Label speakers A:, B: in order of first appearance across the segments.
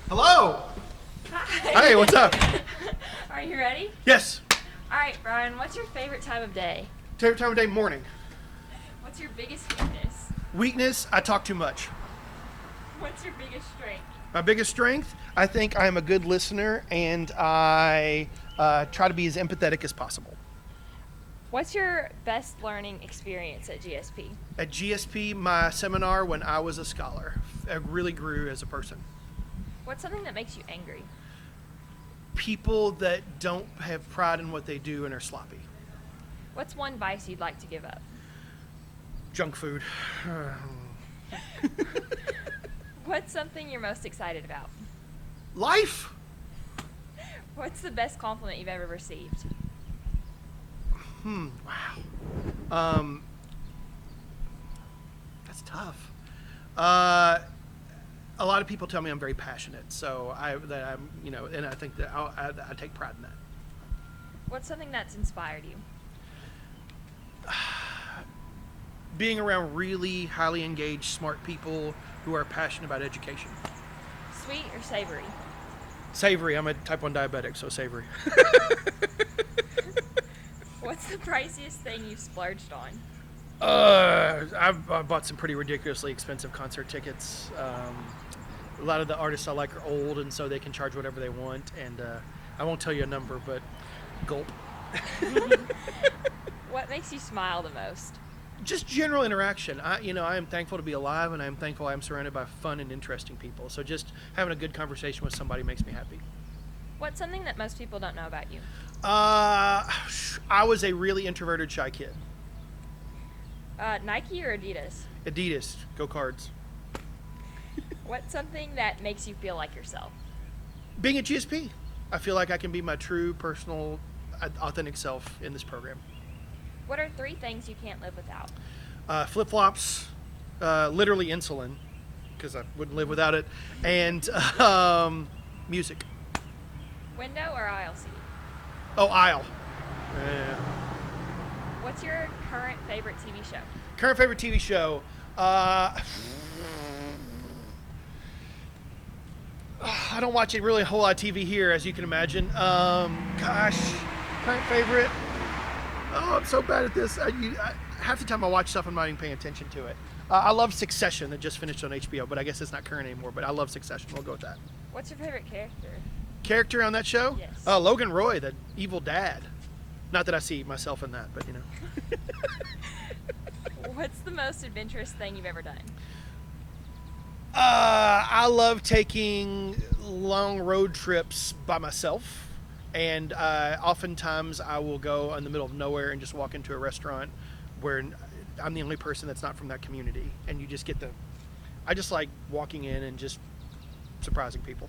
A: Hello.
B: Hi.
A: Hey, what's up?
B: Are you ready?
A: Yes.
B: All right, Bryan, what's your favorite time of day?
A: Favorite time of day, morning.
B: What's your biggest weakness?
A: Weakness, I talk too much.
B: What's your biggest strength?
A: My biggest strength, I think I am a good listener and I try to be as empathetic as possible.
B: What's your best learning experience at GSP?
A: At GSP, my seminar when I was a scholar, I really grew as a person.
B: What's something that makes you angry?
A: People that don't have pride in what they do and are sloppy.
B: What's one vice you'd like to give up?
A: Junk food.
B: What's something you're most excited about?
A: Life.
B: What's the best compliment you've ever received?
A: Wow. That's tough. A lot of people tell me I'm very passionate, so and I think that I take pride in that.
B: What's something that's inspired you?
A: Being around really highly engaged, smart people who are passionate about education.
B: Sweet or savory?
A: Savory. I'm a type 1 diabetic, so savory.
B: What's the priciest thing you've splurged on?
A: I've bought some pretty ridiculously expensive concert tickets. A lot of the artists I like are old, and so they can charge whatever they want. And I won't tell you a number, but gulp.
B: What makes you smile the most?
A: Just general interaction. I am thankful to be alive, and I'm thankful I'm surrounded by fun and interesting people. So just having a good conversation with somebody makes me happy.
B: What's something that most people don't know about you?
A: I was a really introverted, shy kid.
B: Nike or Adidas?
A: Adidas, go Cards.
B: What's something that makes you feel like yourself?
A: Being at GSP, I feel like I can be my true, personal, authentic self in this program.
B: What are 3 things you can't live without?
A: Flip-flops, literally insulin, because I wouldn't live without it, and music.
B: Window or aisle seat?
A: Oh, aisle. Yeah.
B: What's your current favorite TV show?
A: Current favorite TV show? I don't watch a really whole lot of TV here, as you can imagine. Current favorite? Oh, I'm so bad at this. Half the time I watch stuff, I'm not even paying attention to it. I love Succession that just finished on HBO, but I guess it's not current anymore, but I love Succession. We'll go with that.
B: What's your favorite character?
A: Character on that show?
B: Yes.
A: Logan Roy, the evil dad. Not that I see myself in that, but
B: What's the most adventurous thing you've ever done?
A: I love taking long road trips by myself, and oftentimes I will go in the middle of nowhere and just walk into a restaurant where I'm the only person that's not from that community, and you just get I just like walking in and just surprising people.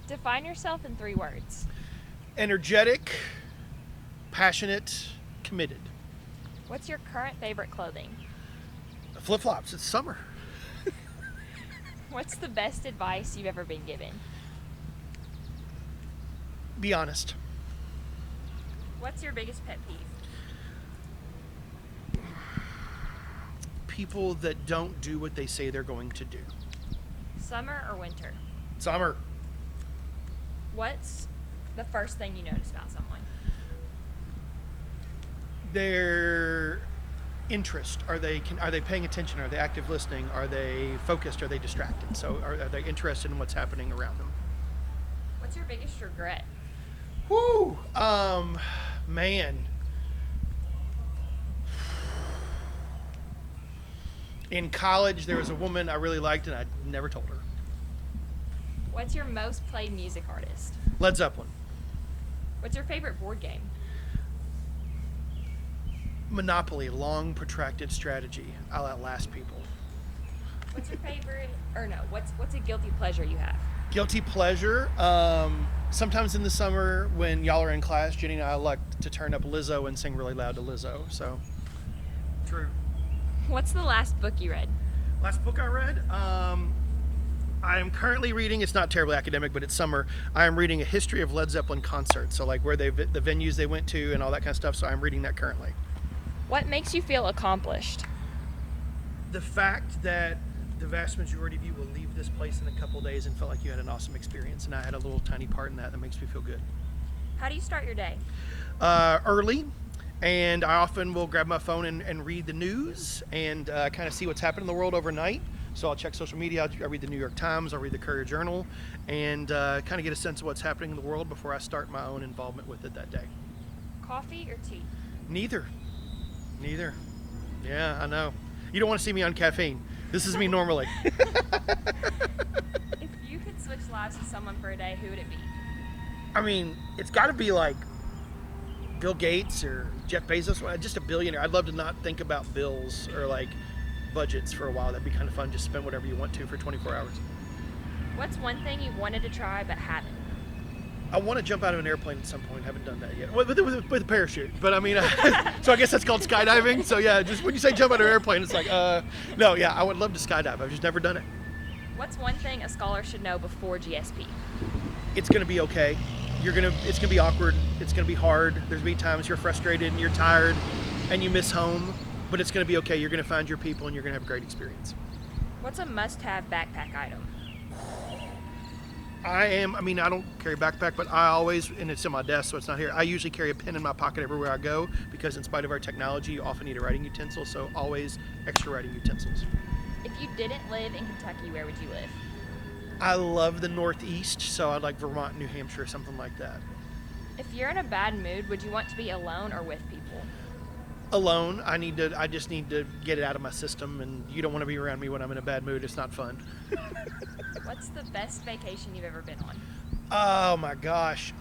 B: Define yourself in 3 words.
A: Energetic, passionate, committed.
B: What's your current favorite clothing?
A: Flip-flops, it's summer.
B: What's the best advice you've ever been given?
A: Be honest.
B: What's your biggest pet peeve?
A: People that don't do what they say they're going to do.
B: Summer or winter?
A: Summer.
B: What's the first thing you notice about someone?
A: Their interest. Are they paying attention? Are they active listening? Are they focused? Are they distracted? So are they interested in what's happening around them?
B: What's your biggest regret?
A: Whoo! Man. In college, there was a woman I really liked, and I never told her.
B: What's your most played music artist?
A: Led Zeppelin.
B: What's your favorite board game?
A: Monopoly, long, protracted strategy. I'll outlast people.
B: What's your favorite, what's a guilty pleasure you have?
A: Guilty pleasure. Sometimes in the summer when y'all are in class, Jenny and I like to turn up Lizzo and sing really loud to Lizzo. So, true.
B: What's the last book you read?
A: Last book I read? I am currently reading, it's not terribly academic, but it's summer. I am reading a history of Led Zeppelin concerts. So like the venues they went to and all that kind of stuff. So I'm reading that currently.
B: What makes you feel accomplished?
A: The fact that the vast majority of you will leave this place in a couple days and felt like you had an awesome experience, and I had a little tiny part in that makes me feel good.
B: How do you start your day?
A: Early, and I often will grab my phone and read the news and kind of see what's happening in the world overnight. So I'll check social media, I'll read the New York Times, I'll read the Courier Journal, and kind of get a sense of what's happening in the world before I start my own involvement with it that day.
B: Coffee or tea?
A: Neither. Yeah, I know. You don't want to see me on caffeine. This is me normally.
B: If you could switch lives with someone for a day, who would it be?
A: I mean, it's got to be like Bill Gates or Jeff Bezos, just a billionaire. I'd love to not think about bills or like budgets for a while. That'd be kind of fun. Just spend whatever you want to for 24 hours.
B: What's one thing you wanted to try but haven't?
A: I want to jump out of an airplane at some point. Haven't done that yet. With a parachute. But I mean, so I guess that's called skydiving. So yeah, just when you say jump out of an airplane, it's like, no, yeah, I would love to skydive. I've just never done it.
B: What's one thing a scholar should know before GSP?
A: It's going to be okay. It's going to be awkward. It's going to be hard. There's going to be times you're frustrated and you're tired and you miss home, but it's going to be okay. You're going to find your people and you're going to have a great experience.
B: What's a must-have backpack item?
A: I don't carry a backpack, but I always, and it's in my desk, so it's not here. I usually carry a pen in my pocket everywhere I go because in spite of our technology, you often need a writing utensil, so always extra writing utensils.
B: If you didn't live in Kentucky, where would you live?
A: I love the Northeast, so I'd like Vermont, New Hampshire, something like that.
B: If you're in a bad mood, would you want to be alone or with people?
A: Alone. I just need to get it out of my system, and you don't want to be around me when I'm in a bad mood. It's not fun.
B: What's the best vacation you've ever been on?
A: Oh my gosh.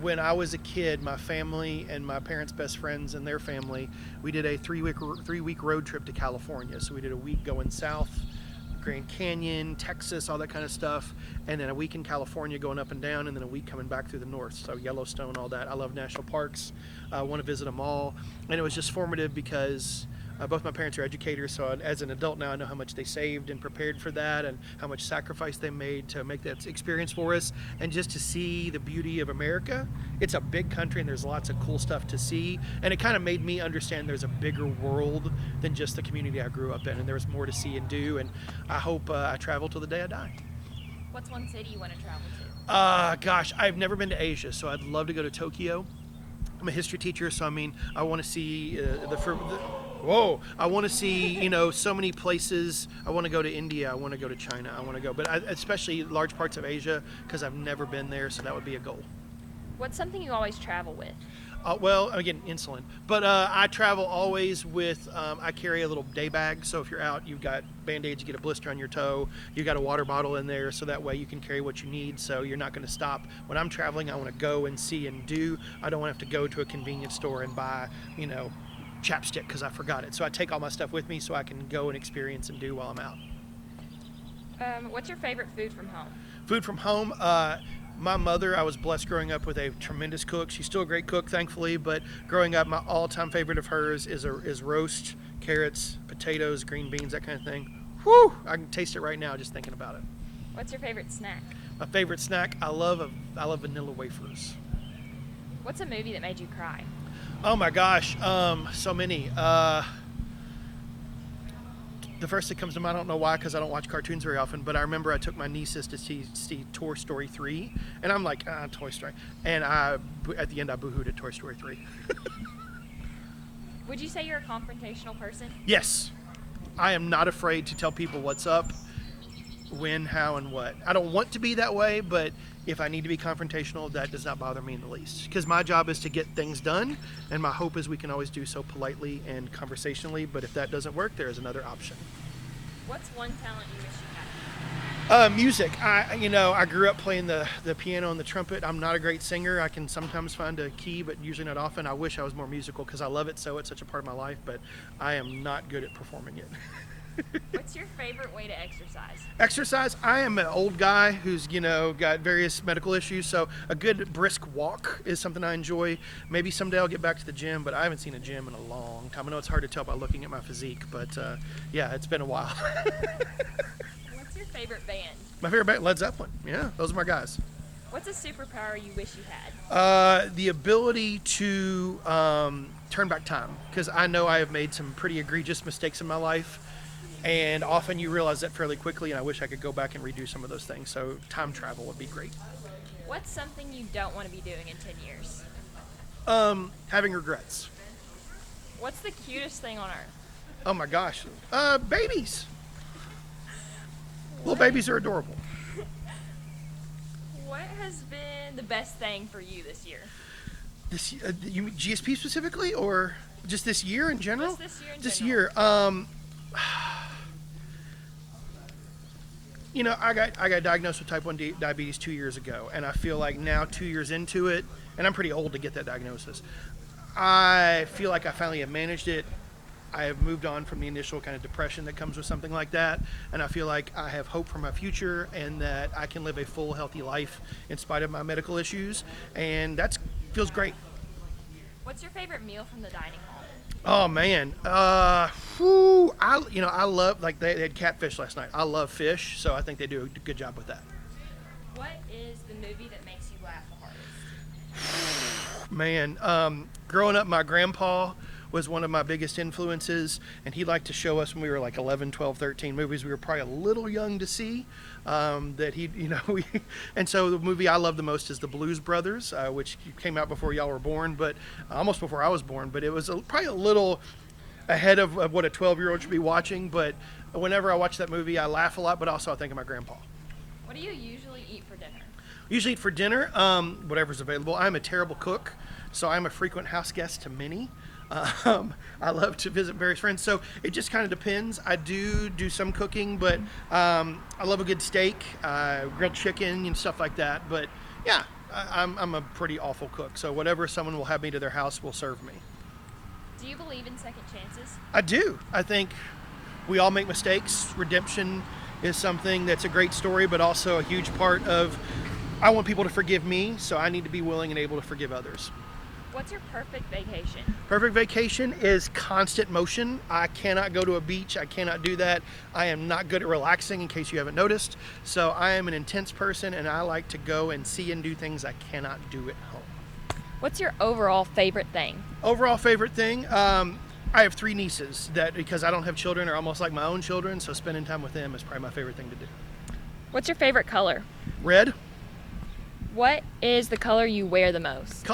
A: When I was a kid, my family and my parents' best friends and their family, we did a three-week road trip to California. So we did a week going south, Grand Canyon, Texas, all that kind of stuff, and then a week in California going up and down, and then a week coming back through the north. So Yellowstone, all that. I love national parks. I want to visit them all. And it was just formative because both my parents are educators, so as an adult now I know how much they saved and prepared for that and how much sacrifice they made to make that experience for us, and just to see the beauty of America. It's a big country and there's lots of cool stuff to see, and it kind of made me understand there's a bigger world than just the community I grew up in, and there's more to see and do, and I hope I travel till the day I die.
B: What's one city you want to travel to?
A: Gosh, I've never been to Asia, so I'd love to go to Tokyo. I'm a history teacher, so I want to see I want to see, so many places. I want to go to India. I want to go to China. I want to go, but especially large parts of Asia because I've never been there, so that would be a goal.
B: What's something you always travel with?
A: Well, again, insulin. But I travel always with, I carry a little day bag. So if you're out, you've got Band-Aids, you get a blister on your toe, you got a water bottle in there, so that way you can carry what you need. So you're not going to stop. When I'm traveling, I want to go and see and do. I don't want to have to go to a convenience store and buy, chapstick because I forgot it. So I take all my stuff with me so I can go and experience and do while I'm out.
B: What's your favorite food from home?
A: Food from home? My mother, I was blessed growing up with a tremendous cook. She's still a great cook, thankfully, but growing up, my all-time favorite of hers is roast, carrots, potatoes, green beans, that kind of thing. Whew! I can taste it right now just thinking about it.
B: What's your favorite snack?
A: My favorite snack? I love vanilla wafers.
B: What's a movie that made you cry?
A: Oh my gosh, so many. The first that comes to mind, I don't know why, because I don't watch cartoons very often, but I remember I took my nieces to see Toy Story 3, and I'm like, Toy Story. And at the end, I boo-hooed at Toy Story 3.
B: Would you say you're a confrontational person?
A: Yes. I am not afraid to tell people what's up, when, how, and what. I don't want to be that way, but if I need to be confrontational, that does not bother me in the least. Because my job is to get things done, and my hope is we can always do so politely and conversationally, but if that doesn't work, there is another option.
B: What's one talent you wish you had?
A: Music. I grew up playing the piano and the trumpet. I'm not a great singer. I can sometimes find a key, but usually not often. I wish I was more musical because I love it so. It's such a part of my life, but I am not good at performing it.
B: What's your favorite way to exercise?
A: Exercise? I am an old guy who's, got various medical issues, so a good brisk walk is something I enjoy. Maybe someday I'll get back to the gym, but I haven't seen a gym in a long time. I know it's hard to tell by looking at my physique, but yeah, it's been a while.
B: What's your favorite band?
A: My favorite band, Led Zeppelin. Yeah, those are my guys.
B: What's a superpower you wish you had?
A: The ability to turn back time, because I know I have made some pretty egregious mistakes in my life. And often you realize that fairly quickly, and I wish I could go back and redo some of those things. So time travel would be great.
B: What's something you don't want to be doing in 10 years?
A: Having regrets.
B: What's the cutest thing on earth?
A: Oh my gosh. Babies. Little
B: What?
A: babies are adorable.
B: What has been the best thing for you this year?
A: You mean GSP specifically, or just this year in general?
B: Just this year in
A: This
B: general.
A: year. I got diagnosed with type 1 diabetes 2 years ago, and I feel like now 2 years into it, and I'm pretty old to get that diagnosis, I feel like I finally have managed it. I have moved on from the initial kind of depression that comes with something like that, and I feel like I have hope for my future and that I can live a full, healthy life in spite of my medical issues, and that feels great.
B: What's your favorite meal from the dining hall?
A: Oh man, I love, like, they had catfish last night. I love fish, so I think they do a good job with that.
B: What is the movie that makes you laugh the hardest?
A: Man, growing up, my grandpa was one of my biggest influences, and he liked to show us when we were like 11, 12, 13 movies we were probably a little young to see, that he, and so the movie I love the most is The Blues Brothers, which came out before y'all were born, but almost before I was born, but it was probably a little ahead of what a 12-year-old should be watching, but whenever I watch that movie, I laugh a lot, but also I think of my grandpa.
B: What do you usually eat for dinner?
A: Usually eat for dinner, whatever's available. I'm a terrible cook, so I'm a frequent house guest to many. I love to visit various friends, so it just kind of depends. I do some cooking, but I love a good steak, grilled chicken, and stuff like that. But yeah, I'm a pretty awful cook, so whatever someone will have me to their house will serve me.
B: Do you believe in second chances?
A: I do. I think we all make mistakes. Redemption is something that's a great story, but also a huge part of, I want people to forgive me, so I need to be willing and able to forgive others.
B: What's your perfect vacation?
A: Perfect vacation is constant motion. I cannot go to a beach. I cannot do that. I am not good at relaxing, in case you haven't noticed. So I am an intense person, and I like to go and see and do things I cannot do at home.
B: What's your overall favorite thing?
A: Overall favorite thing, I have 3 nieces that, because I don't have children, are almost like my own children, so spending time with them is probably my favorite thing to do.
B: What's your favorite color?
A: Red.
B: What is the color you wear the most?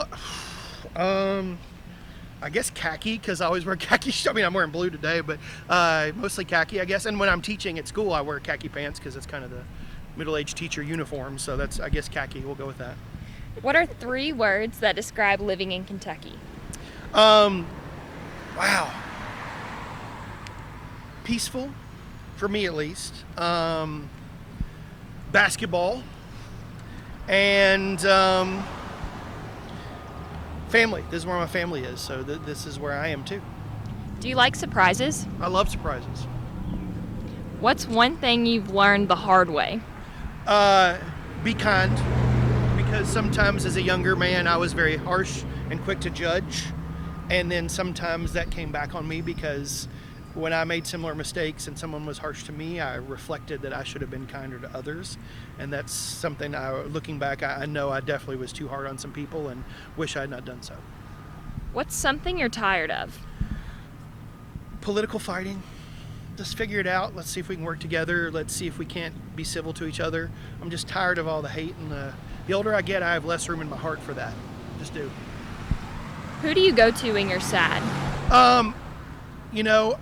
A: I guess khaki, because I always wear khaki. I mean, I'm wearing blue today, but mostly khaki, I guess. And when I'm teaching at school, I wear khaki pants because it's kind of the middle-aged teacher uniform. So that's, I guess, khaki. We'll go with that.
B: What are 3 words that describe living in Kentucky?
A: Wow. Peaceful, for me at least. Basketball. And family. This is where my family is, so this is where I am too.
B: Do you like surprises?
A: I love surprises.
B: What's one thing you've learned the hard way?
A: Be kind, because sometimes as a younger man I was very harsh and quick to judge, and then sometimes that came back on me because when I made similar mistakes and someone was harsh to me, I reflected that I should have been kinder to others, and that's something looking back, I know I definitely was too hard on some people and wish I had not done so.
B: What's something you're tired of?
A: Political fighting. Just figure it out. Let's see if we can work together. Let's see if we can't be civil to each other. I'm just tired of all the hate, and the older I get, I have less room in my heart for that. Just do.
B: Who do you go to when you're sad?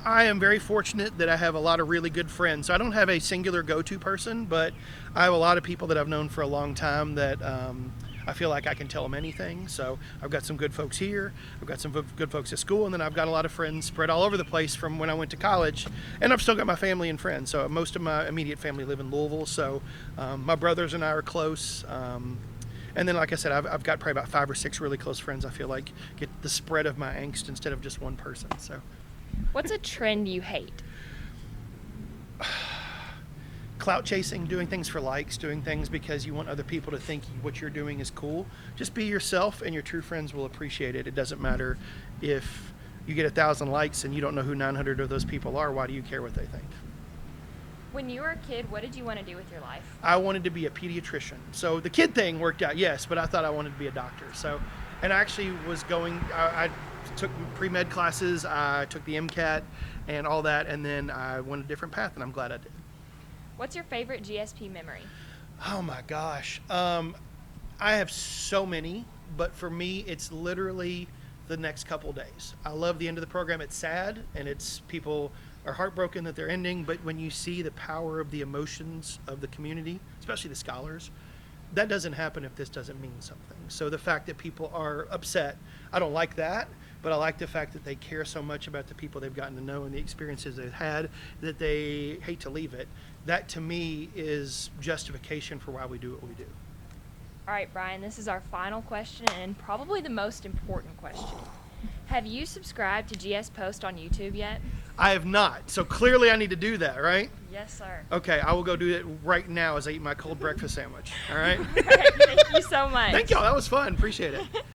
A: I am very fortunate that I have a lot of really good friends. So I don't have a singular go-to person, but I have a lot of people that I've known for a long time that I feel like I can tell them anything. So I've got some good folks here. I've got some good folks at school, and then I've got a lot of friends spread all over the place from when I went to college. And I've still got my family and friends. So most of my immediate family live in Louisville. So my brothers and I are close. And then, like I said, I've got probably about 5 or 6 really close friends I feel like get the spread of my angst instead of just one person. So.
B: What's a trend you hate?
A: Clout chasing, doing things for likes, doing things because you want other people to think what you're doing is cool. Just be yourself, and your true friends will appreciate it. It doesn't matter if you get 1,000 likes and you don't know who 900 of those people are. Why do you care what they think?
B: When you were a kid, what did you want to do with your life?
A: I wanted to be a pediatrician. So the kid thing worked out, yes, but I thought I wanted to be a doctor. So, and I actually was going, I took pre-med classes, I took the MCAT and all that, and then I went a different path, and I'm glad I did.
B: What's your favorite GSP memory?
A: Oh my gosh. I have so many, but for me, it's literally the next couple days. I love the end of the program. It's sad, and it's people are heartbroken that they're ending, but when you see the power of the emotions of the community, especially the scholars, that doesn't happen if this doesn't mean something. So the fact that people are upset, I don't like that, but I like the fact that they care so much about the people they've gotten to know and the experiences they've had that they hate to leave it. That to me is justification for why we do what we do.
B: All right, Bryan, this is our final question and probably the most important question. Have you subscribed to GS Post on YouTube yet?
A: I have not. So clearly I need to do that, right?
B: Yes, sir.
A: Okay, I will go do it right now as I eat my cold breakfast sandwich. All right?
B: All right, thank you so much.
A: Thank y'all. That was fun. Appreciate it.